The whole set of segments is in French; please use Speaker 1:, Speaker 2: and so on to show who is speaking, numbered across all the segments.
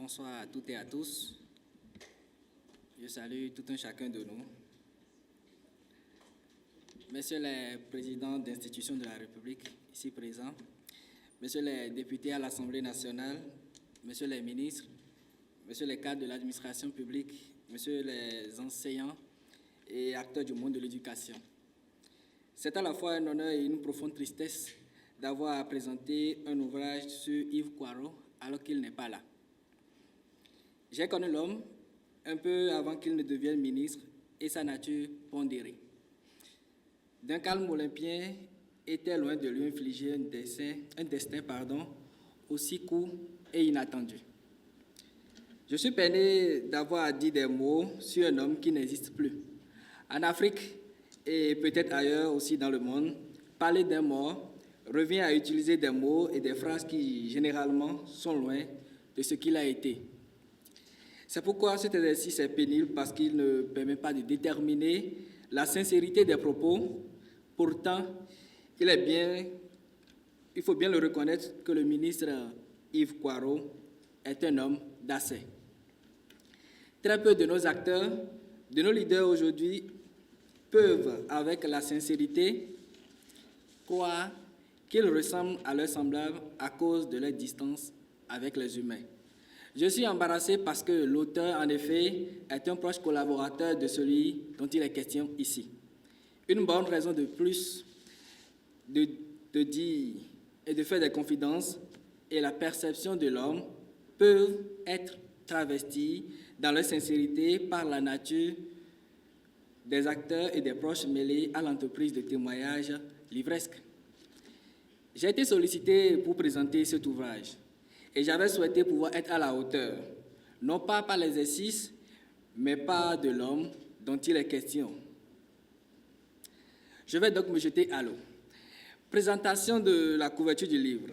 Speaker 1: Bonsoir à toutes et à tous. Je salue tout un chacun de nous. Messieurs les présidents d'institutions de la République ici présents, messieurs les députés à l'Assemblée nationale, messieurs les ministres, messieurs les cadres de l'administration publique, messieurs les enseignants et acteurs du monde de l'éducation. C'est à la fois un honneur et une profonde tristesse d'avoir à présenter un ouvrage sur Yves Coirot alors qu'il n'est pas là. J'ai connu l'homme un peu avant qu'il ne devienne ministre et sa nature pondérée. D'un calme olympien, était loin de lui infliger un destin aussi court et inattendu. Je suis peiné d'avoir dit des mots sur un homme qui n'existe plus. En Afrique et peut-être ailleurs aussi dans le monde, parler d'un mort revient à utiliser des mots et des phrases qui généralement sont loin de ce qu'il a été. C'est pourquoi cet exercice est pénible parce qu'il ne permet pas de déterminer la sincérité des propos. Pourtant, il faut bien le reconnaître que le ministre Yves Coirot est un homme d'assez. Très peu de nos acteurs, de nos leaders aujourd'hui, peuvent, avec la sincérité, croire qu'ils ressemblent à leurs semblables à cause de leur distance avec les humains. Je suis embarrassé parce que l'auteur, en effet, est un proche collaborateur de celui dont il est question ici. Une bonne raison de plus de dire et de faire des confidences et la perception de l'homme peuvent être travesties dans leur sincérité par la nature des acteurs et des proches mêlés à l'entreprise de témoignage livresque. J'ai été sollicité pour présenter cet ouvrage et j'avais souhaité pouvoir être à la hauteur, non pas par l'exercice, mais pas de l'homme dont il est question. Je vais donc me jeter à l'eau. Présentation de la couverture du livre.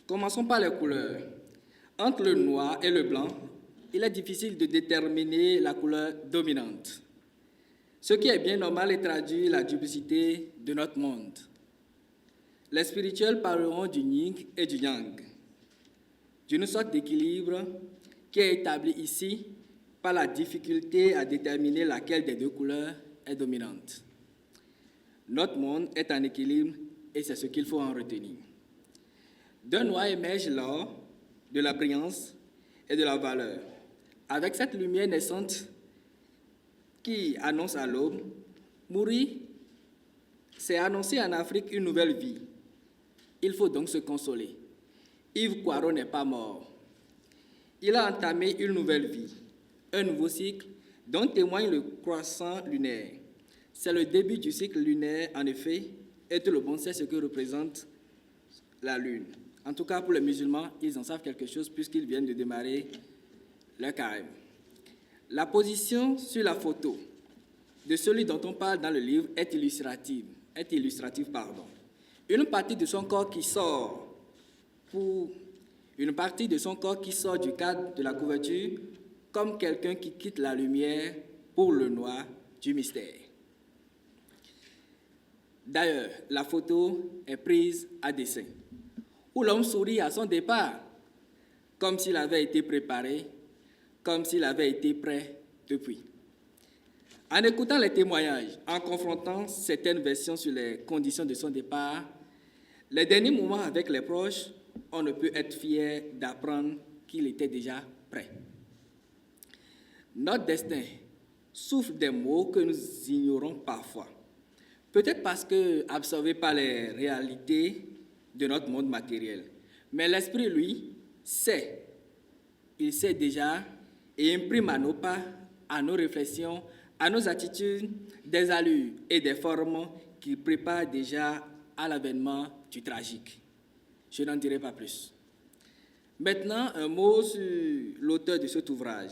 Speaker 1: Commençons par les couleurs. Entre le noir et le blanc, il est difficile de déterminer la couleur dominante. Ce qui est bien normal et traduit la duplicité de notre monde. Les spirituels parleront du yin et du yang, d'une sorte d'équilibre qui est établi ici par la difficulté à déterminer laquelle des deux couleurs est dominante. Notre monde est en équilibre et c'est ce qu'il faut en retenir. D'un noir émerge l'or, de la brillance et de la valeur. Avec cette lumière naissante qui annonce à l'aube, mourir, c'est annoncer en Afrique une nouvelle vie. Il faut donc se consoler. Yves Coirot n'est pas mort. Il a entamé une nouvelle vie, un nouveau cycle dont témoigne le croissant lunaire. C'est le début du cycle lunaire, en effet, et tout le monde sait ce que représente la lune. En tout cas, pour les musulmans, ils en savent quelque chose puisqu'ils viennent de démarrer leur carême. La position sur la photo de celui dont on parle dans le livre est illustrative. Une partie de son corps qui sort du cadre de la couverture comme quelqu'un qui quitte la lumière pour le noir du mystère. D'ailleurs, la photo est prise à dessein, où l'homme sourit à son départ, comme s'il avait été préparé, comme s'il avait été prêt depuis. En écoutant les témoignages, en confrontant certaines versions sur les conditions de son départ, les derniers moments avec les proches, on ne peut être fier d'apprendre qu'il était déjà prêt. Notre destin souffre des maux que nous ignorons parfois. Peut-être parce que absorbés par les réalités de notre monde matériel. Mais l'esprit, lui, sait. Il sait déjà et imprime à nos pas, à nos réflexions, à nos attitudes, des allures et des formes qui préparent déjà à l'avènement du tragique. Je n'en dirai pas plus. Maintenant, un mot sur l'auteur de cet ouvrage.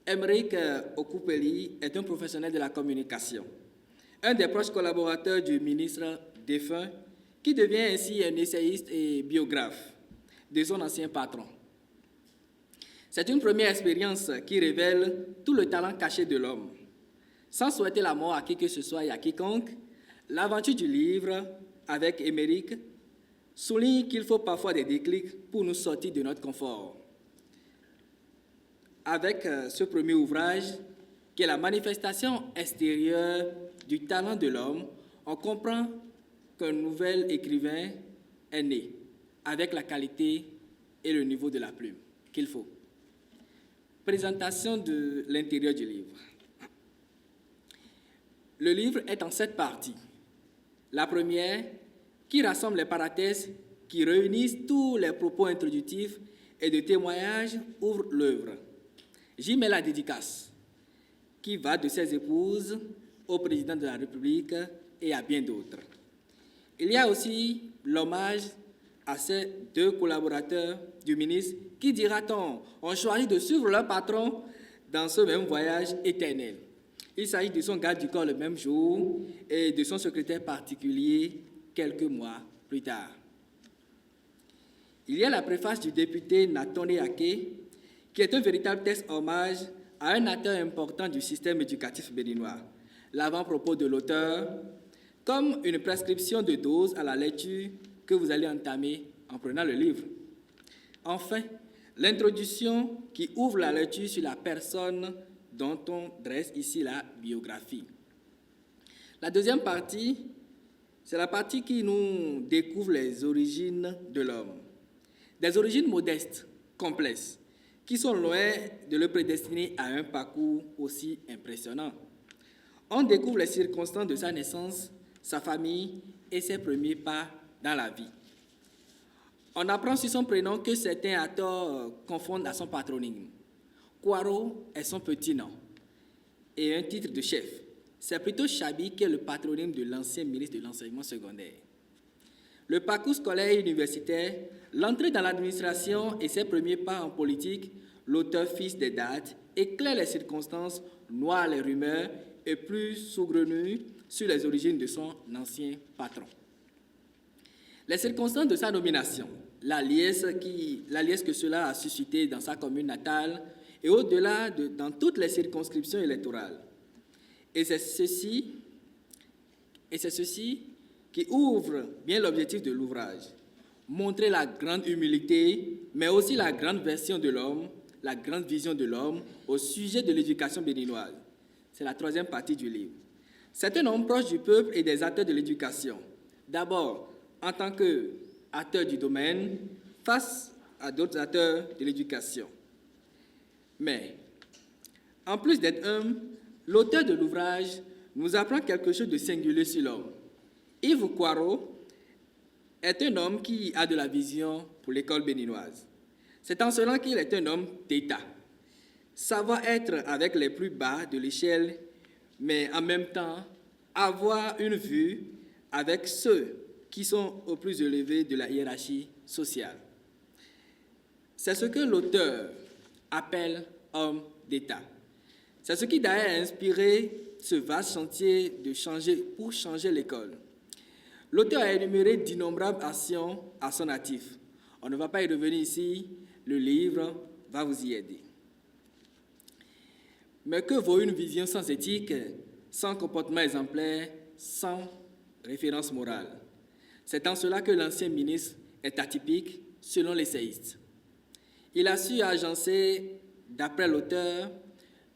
Speaker 1: Aymeric Okupeli est un professionnel de la communication, un des proches collaborateurs du ministre défunt, qui devient ainsi un essayiste et biographe de son ancien patron. C'est une première expérience qui révèle tout le talent caché de l'homme. Sans souhaiter la mort à qui que ce soit et à quiconque, l'aventure du livre avec Aymeric souligne qu'il faut parfois des déclics pour nous sortir de notre confort. Avec ce premier ouvrage, qui est la manifestation extérieure du talent de l'homme, on comprend qu'un nouvel écrivain est né, avec la qualité et le niveau de la plume qu'il faut. Présentation de l'intérieur du livre. Le livre est en 7 parties. La première, qui rassemble les parathèses qui réunissent tous les propos introductifs et de témoignages, ouvre l'œuvre. J'y mets la dédicace, qui va de ses épouses au président de la République et à bien d'autres. Il y a aussi l'hommage à ces 2 collaborateurs du ministre qui, dira-t-on, ont choisi de suivre leur patron dans ce même voyage éternel. Il s'agit de son garde du corps le même jour et de son secrétaire particulier quelques mois plus tard. Il y a la préface du député Nathan Ake, qui est un véritable texte hommage à un acteur important du système éducatif béninois. L'avant-propos de l'auteur, comme une prescription de dose à la lecture que vous allez entamer en prenant le livre. Enfin, l'introduction qui ouvre la lecture sur la personne dont on dresse ici la biographie. La deuxième partie, c'est la partie qui nous découvre les origines de l'homme. Des origines modestes, complexes, qui sont loin de le prédestiner à un parcours aussi impressionnant. On découvre les circonstances de sa naissance, sa famille et ses premiers pas dans la vie. On apprend sur son prénom que certains à tort confondent à son patronyme. Kwaro est son petit nom et un titre de chef. C'est plutôt Chabi qui est le patronyme de l'ancien ministre de l'enseignement secondaire. Le parcours scolaire et universitaire, l'entrée dans l'administration et ses premiers pas en politique, l'auteur fixe des dates, éclaire les circonstances, noie les rumeurs et plus saugrenues sur les origines de son ancien patron. Les circonstances de sa nomination, la liesse que cela a suscité dans sa commune natale et au-delà dans toutes les circonscriptions électorales. Et c'est ceci qui ouvre bien l'objectif de l'ouvrage. Montrer la grande humilité, mais aussi la grande version de l'homme, la grande vision de l'homme au sujet de l'éducation béninoise. C'est la 3e partie du livre. C'est un homme proche du peuple et des acteurs de l'éducation. D'abord, en tant qu'acteur du domaine, face à d'autres acteurs de l'éducation. Mais, en plus d'être humble, l'auteur de l'ouvrage nous apprend quelque chose de singulier sur l'homme. Yves Kwaro est un homme qui a de la vision pour l'école béninoise. C'est en cela qu'il est un homme d'État. Savoir être avec les plus bas de l'échelle, mais en même temps avoir une vue avec ceux qui sont au plus élevé de la hiérarchie sociale. C'est ce que l'auteur appelle homme d'État. C'est ce qui d'ailleurs a inspiré ce vaste chantier pour changer l'école. L'auteur a énuméré d'innombrables actions à son actif. On ne va pas y revenir ici, le livre va vous y aider. Mais que vaut une vision sans éthique, sans comportement exemplaire, sans référence morale? C'est en cela que l'ancien ministre est atypique, selon l'essayiste. Il a su agencer, d'après l'auteur,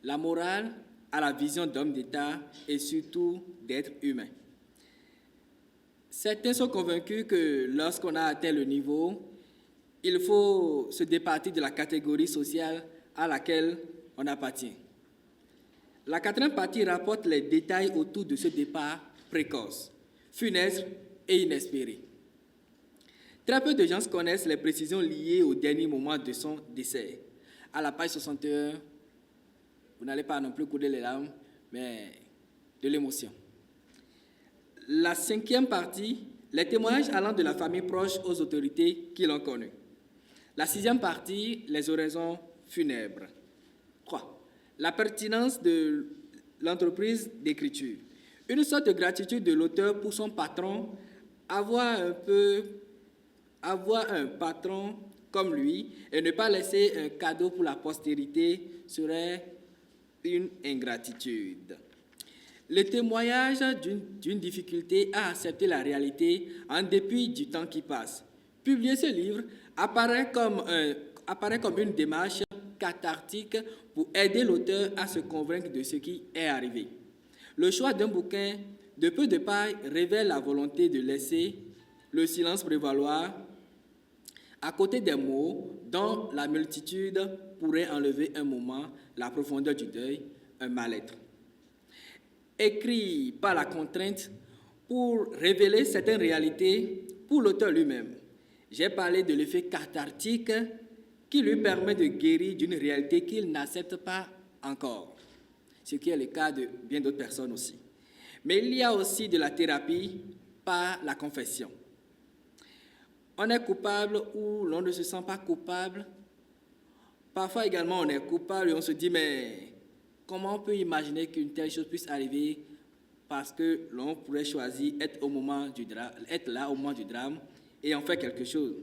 Speaker 1: la morale à la vision d'homme d'État et surtout d'être humain. Certains sont convaincus que lorsqu'on a atteint le niveau, il faut se départir de la catégorie sociale à laquelle on appartient. La 4e partie rapporte les détails autour de ce départ précoce, funeste et inespéré. Très peu de gens connaissent les précisions liées au dernier moment de son décès. À la page 61, vous n'allez pas non plus couler les larmes, mais de l'émotion. La 5e partie, les témoignages allant de la famille proche aux autorités qui l'ont connu. La 6e partie, les oraisons funèbres. 3. La pertinence de l'entreprise d'écriture. Une sorte de gratitude de l'auteur pour son patron. Avoir un patron comme lui et ne pas laisser un cadeau pour la postérité serait une ingratitude. le témoignage d'une difficulté à accepter la réalité en dépit du temps qui passe. Publier ce livre apparaît comme une démarche cathartique pour aider l'auteur à se convaincre de ce qui est arrivé. Le choix d'un bouquin de peu de paille révèle la volonté de laisser le silence prévaloir à côté des mots dont la multitude pourrait enlever un moment la profondeur du deuil, un mal-être. Écrit par la contrainte pour révéler certaines réalités pour l'auteur lui-même. J'ai parlé de l'effet cathartique qui lui permet de guérir d'une réalité qu'il n'accepte pas encore, ce qui est le cas de bien d'autres personnes aussi. Mais il y a aussi de la thérapie par la confession. On est coupable ou l'on ne se sent pas coupable. Parfois également on est coupable et on se dit mais comment on peut imaginer qu'une telle chose puisse arriver parce que l'on pourrait choisir être là au moment du drame et en faire quelque chose.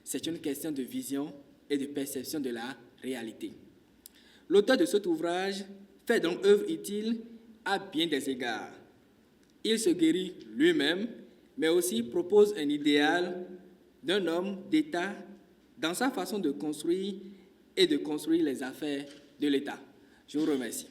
Speaker 1: C'est une question de vision et de perception de la réalité. L'auteur de cet ouvrage fait donc œuvre utile à bien des égards. Il se guérit lui-même, mais aussi propose un idéal d'un homme d'État dans sa façon de construire et de construire les affaires de l'État. Je vous remercie.